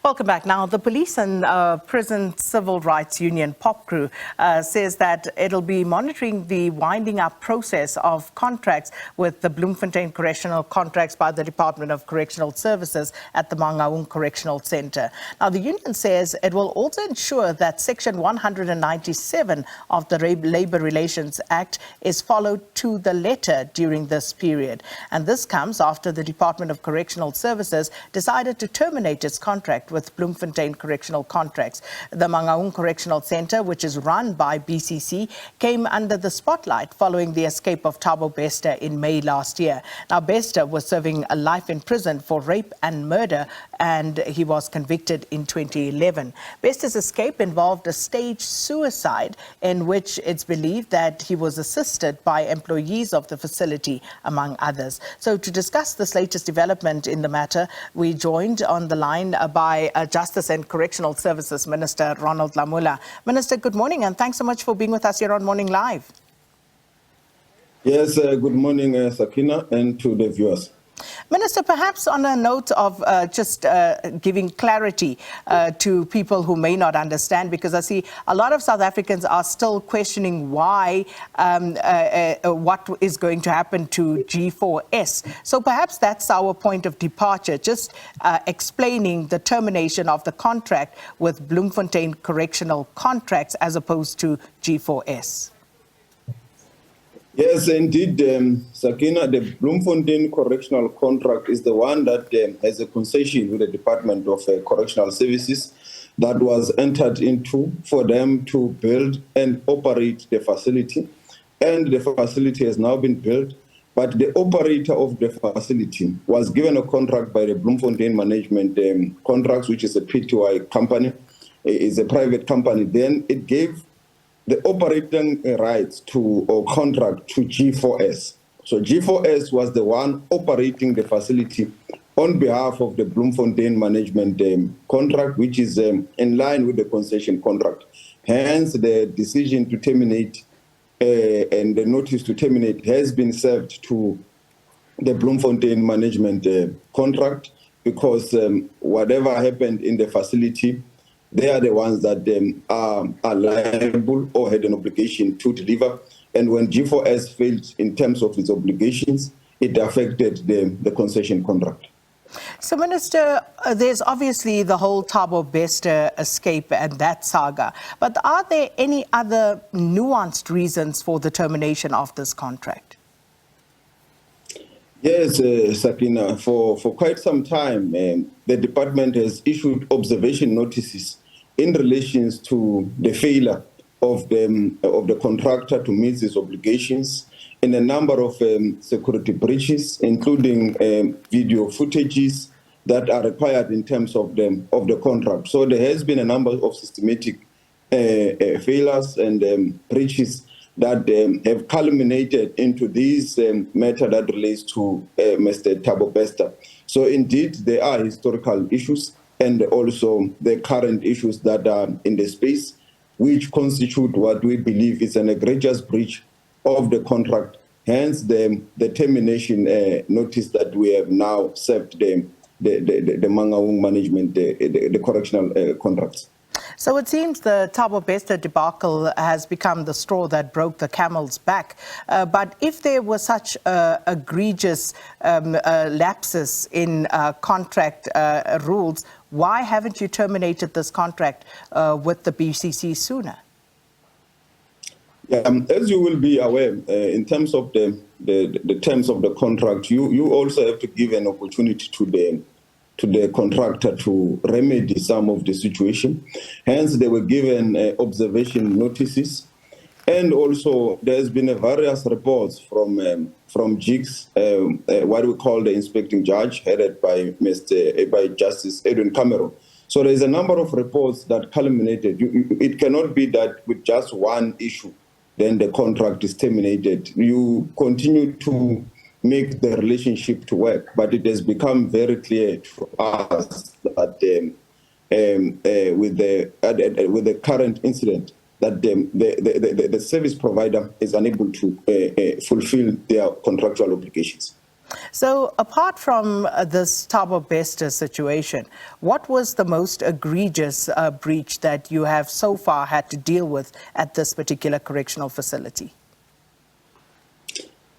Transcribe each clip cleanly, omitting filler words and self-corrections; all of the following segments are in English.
Welcome back. Now, the Police and Prison Civil Rights Union, POPCRU, says that it'll be monitoring the winding up process of contracts with the Bloemfontein Correctional Contracts by the Department of Correctional Services at the Mangaung Correctional Center. Now, the union says it will also ensure that Section 197 of the Labour Relations Act is followed to the letter during this period. And this comes after the Department of Correctional Services decided to terminate its contract with Bloemfontein Correctional Contracts. The Mangaung Correctional Center, which is run by BCC, came under the spotlight following the escape of Thabo Bester in May last year. Now, Bester was serving a life in prison for rape and murder, and he was convicted in 2011. Bester's escape involved a staged suicide in which it's believed that he was assisted by employees of the facility, among others. So to discuss this latest development in the matter, we joined on the line by Justice and Correctional Services Minister Ronald Lamola. Minister, good morning, and thanks so much for being with us here on Morning Live. Yes, good morning, Sakina, and to the viewers. Minister, perhaps on a note of just giving clarity to people who may not understand, because I see a lot of South Africans are still questioning why, what is going to happen to G4S. So perhaps that's our point of departure, just explaining the termination of the contract with Bloemfontein Correctional Contracts as opposed to G4S. Yes, indeed, Sakina, the Bloemfontein Correctional Contract is the one that has a concession with the Department of Correctional Services that was entered into for them to build and operate the facility. And the facility has now been built, but the operator of the facility was given a contract by the Bloemfontein Management Contracts, which is a PTY company, is a private company. Then it gave the operating rights to or contract to G4S. So G4S was the one operating the facility on behalf of the Bloemfontein Management Contract, which is in line with the concession contract. Hence, the decision to terminate and the notice to terminate has been served to the Bloemfontein Management Contract, because whatever happened in the facility, they are the ones that are liable or had an obligation to deliver. And when G4S failed in terms of its obligations, it affected the concession contract. So, Minister, there's obviously the whole Thabo Bester escape and that saga. But are there any other nuanced reasons for the termination of this contract? Yes, Sakina, for quite some time, the department has issued observation notices in relation to the failure of the contractor to meet his obligations in a number of security breaches, including video footages that are required in terms of the contract. So there has been a number of systematic failures and breaches that have culminated into this matter that relates to Mr. Thabo Bester. So indeed, there are historical issues and also the current issues that are in the space, which constitute what we believe is an egregious breach of the contract. Hence, the termination notice that we have now served the Mangaung Management, the correctional contracts. So it seems the Thabo Bester debacle has become the straw that broke the camel's back. But if there were such egregious lapses in contract rules, why haven't you terminated this contract with the BCC sooner? Yeah, as you will be aware, in terms of the terms of the contract, you also have to give an opportunity to the contractor to remedy some of the situation. Hence, they were given observation notices. And also, there's been various reports from JICS, what we call the inspecting judge, headed by by Justice Edwin Cameron. So there's a number of reports that culminated. It cannot be that with just one issue, then the contract is terminated. You continue to make the relationship to work, but it has become very clear to us that with the current incident, that the service provider is unable to fulfill their contractual obligations. So apart from this Thabo Bester situation, what was the most egregious breach that you have so far had to deal with at this particular correctional facility?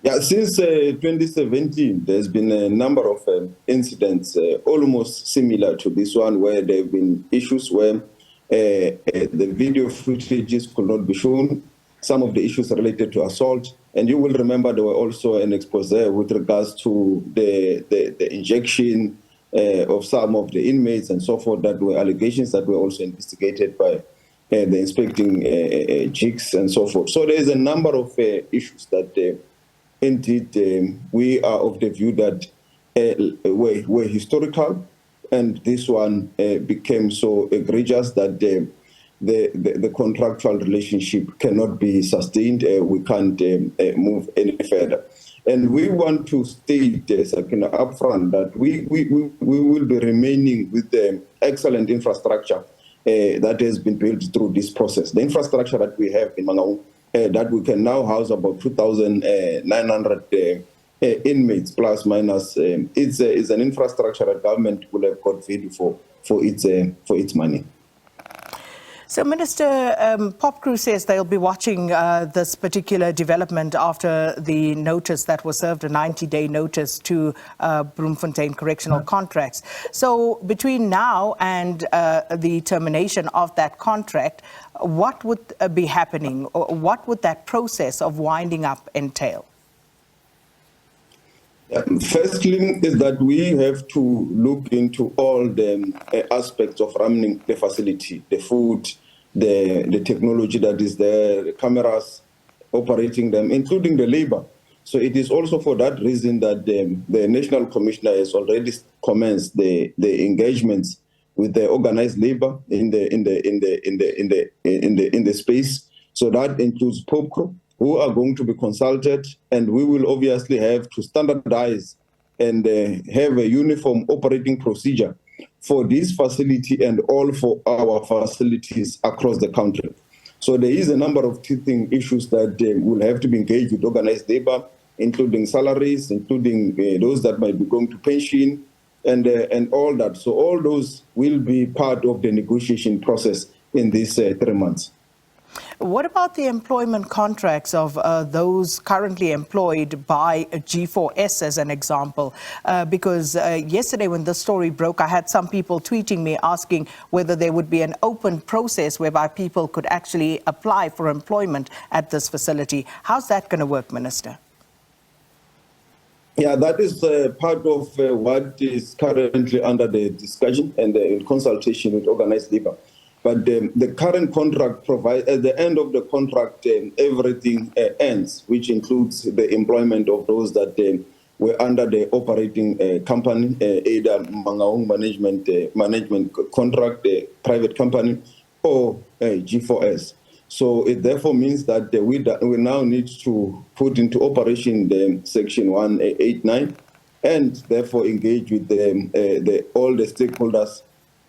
Yeah, since 2017, there's been a number of incidents almost similar to this one, where there have been issues where the video footages could not be shown, some of the issues related to assault. And you will remember there were also an expose with regards to the injection of some of the inmates and so forth, that were allegations that were also investigated by the inspecting jigs and so forth. So there's a number of issues that indeed, we are of the view that were historical, and this one became so egregious that the contractual relationship cannot be sustained. We can't move any further. And we want to state, Sakina, upfront that we will be remaining with the excellent infrastructure that has been built through this process. The infrastructure that we have in Mangaung, that we can now house about 2,900 inmates, plus minus. It's an infrastructure that government will have got value for its money. So, Minister, POPCRU says they'll be watching this particular development after the notice that was served, a 90-day notice to Bloemfontein Correctional Contracts. So, between now and the termination of that contract, what would be happening? Or what would that process of winding up entail? Firstly, is that we have to look into all the aspects of running the facility, the food, the technology that is there, the cameras, operating them, including the labor. So it is also for that reason that the National Commissioner has already commenced the engagements with the organized labor in the space. So that includes POPCRU, who are going to be consulted, and we will obviously have to standardize and have a uniform operating procedure for this facility and all for our facilities across the country. So there is a number of teething issues that will have to be engaged with organized labor, including salaries, including those that might be going to pension, and all that. So all those will be part of the negotiation process in these 3 months. What about the employment contracts of those currently employed by G4S, as an example? Because yesterday when the story broke, I had some people tweeting me asking whether there would be an open process whereby people could actually apply for employment at this facility. How's that going to work, Minister? Yeah, that is part of what is currently under the discussion and the consultation with organized labor. But the current contract provides, at the end of the contract, everything ends, which includes the employment of those that were under the operating company, either Mangaung management contract, private company, or G4S. So it therefore means that we now need to put into operation the Section 189 and therefore engage with all the stakeholders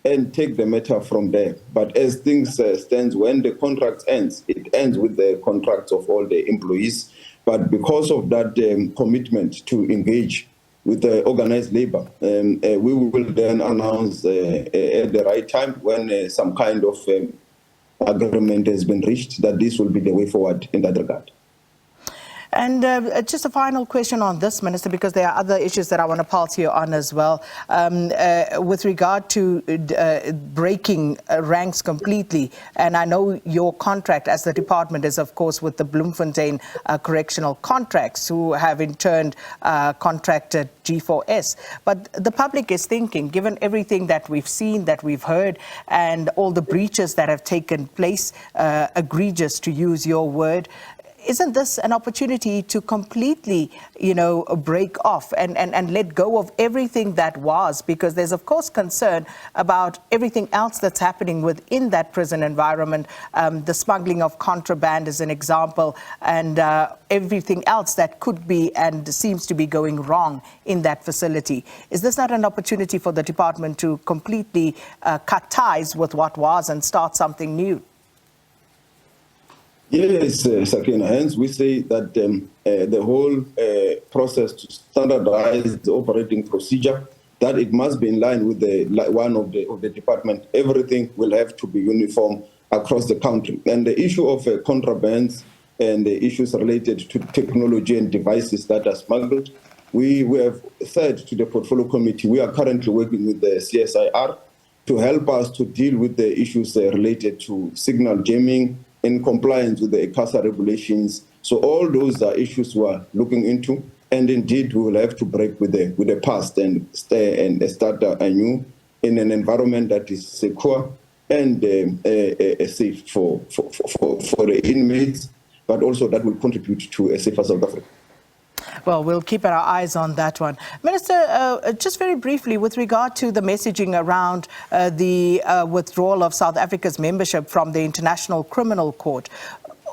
and take the matter from there. But as things stand, when the contract ends, it ends with the contracts of all the employees. But because of that commitment to engage with the organized labor, we will then announce at the right time when some kind of agreement has been reached, that this will be the way forward in that regard. And just a final question on this, Minister, because there are other issues that I want to pulse you on as well. With regard to breaking ranks completely, and I know your contract as the department is, of course, with the Bloemfontein Correctional Contracts, who have in turn contracted G4S. But the public is thinking, given everything that we've seen, that we've heard, and all the breaches that have taken place, egregious to use your word, isn't this an opportunity to completely, break off and let go of everything that was? Because there's, of course, concern about everything else that's happening within that prison environment, the smuggling of contraband is an example, and everything else that could be and seems to be going wrong in that facility. Is this not an opportunity for the department to completely cut ties with what was and start something new? Yes, Sakina. Hence, we say that the whole process to standardize the operating procedure, that it must be in line with the one of the department. Everything will have to be uniform across the country. And the issue of contrabands and the issues related to technology and devices that are smuggled, we have said to the portfolio committee, we are currently working with the CSIR to help us to deal with the issues related to signal jamming in compliance with the ICASA regulations. So all those are issues we are looking into, and indeed we will have to break with the past and start anew in an environment that is secure and safe for the inmates, but also that will contribute to a safer South Africa. Well, we'll keep our eyes on that one. Minister, just very briefly, with regard to the messaging around the withdrawal of South Africa's membership from the International Criminal Court,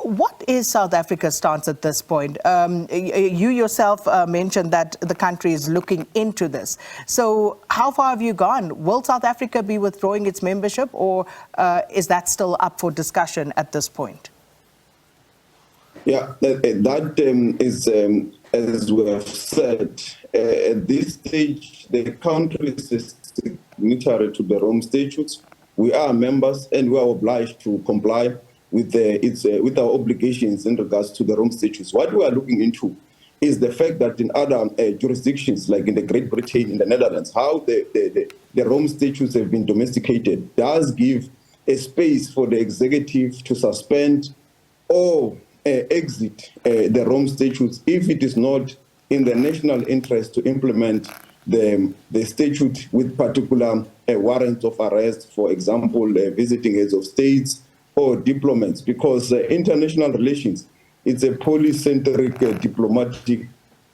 what is South Africa's stance at this point? You yourself mentioned that the country is looking into this. So how far have you gone? Will South Africa be withdrawing its membership, or is that still up for discussion at this point? Yeah, that is, as we have said, at this stage, the country is signatory to the Rome Statutes. We are members and we are obliged to comply with with our obligations in regards to the Rome Statutes. What we are looking into is the fact that in other jurisdictions, like in the Great Britain, in the Netherlands, how the Rome Statutes have been domesticated does give a space for the executive to suspend or exit the Rome Statutes if it is not in the national interest to implement the statute with particular warrants of arrest, for example, visiting heads of states or diplomats, because international relations, it's a polycentric diplomatic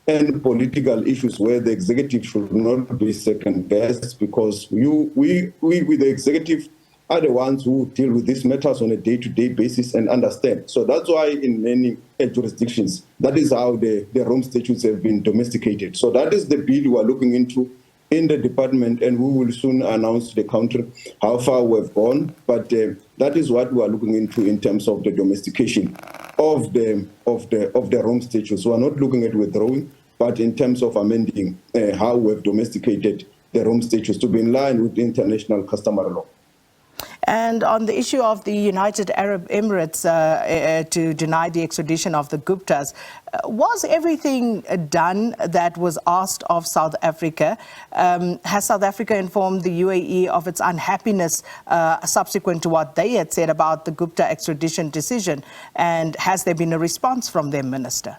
and political issues where the executive should not be second guessed, because we with the executive are the ones who deal with these matters on a day-to-day basis and understand. So that's why in many jurisdictions, that is how the Rome Statutes have been domesticated. So that is the bill we are looking into in the department, and we will soon announce to the country how far we have gone. But that is what we are looking into in terms of the domestication of the Rome Statutes. We are not looking at withdrawing, but in terms of amending how we have domesticated the Rome Statutes to be in line with international customary law. And on the issue of the United Arab Emirates to deny the extradition of the Guptas, was everything done that was asked of South Africa? Has South Africa informed the UAE of its unhappiness subsequent to what they had said about the Gupta extradition decision? And has there been a response from them, Minister?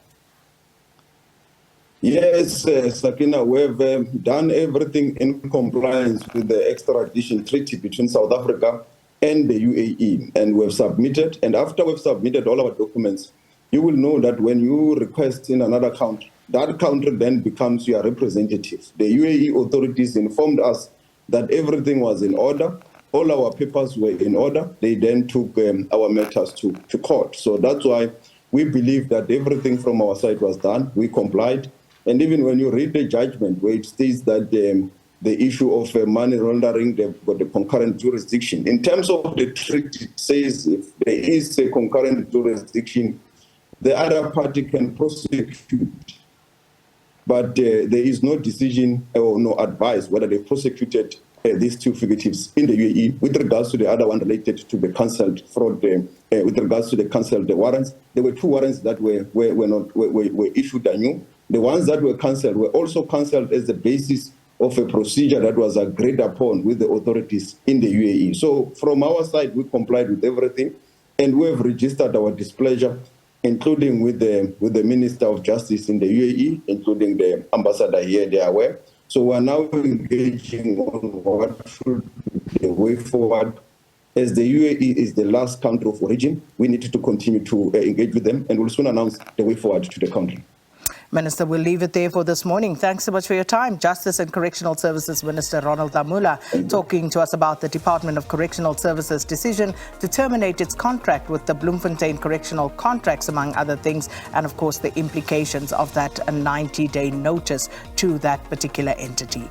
Yes, Sakina, we've done everything in compliance with the extradition treaty between South Africa and the UAE, and we've submitted. And after we've submitted all our documents, you will know that when you request in another country, that country then becomes your representative. The UAE authorities informed us that everything was in order. All our papers were in order. They then took our matters to court. So that's why we believe that everything from our side was done. We complied. And even when you read the judgment, where it states that the issue of money laundering, they've got the concurrent jurisdiction. In terms of the treaty, it says if there is a concurrent jurisdiction, the other party can prosecute. But there is no decision or no advice whether they prosecuted these two fugitives in the UAE. With regards to the other one related to the cancelled fraud, with regards to the cancelled warrants, there were two warrants that were issued anew. The ones that were cancelled were also cancelled as the basis of a procedure that was agreed upon with the authorities in the UAE. So from our side, we complied with everything, and we have registered our displeasure, including with the Minister of Justice in the UAE, including the ambassador here, they are aware. So we are now engaging on what should be the way forward. As the UAE is the last country of origin, we need to continue to engage with them, and we'll soon announce the way forward to the country. Minister, we'll leave it there for this morning. Thanks so much for your time. Justice and Correctional Services Minister Ronald Lamola talking to us about the Department of Correctional Services decision to terminate its contract with the Bloemfontein Correctional Contracts, among other things, and of course the implications of that 90-day notice to that particular entity.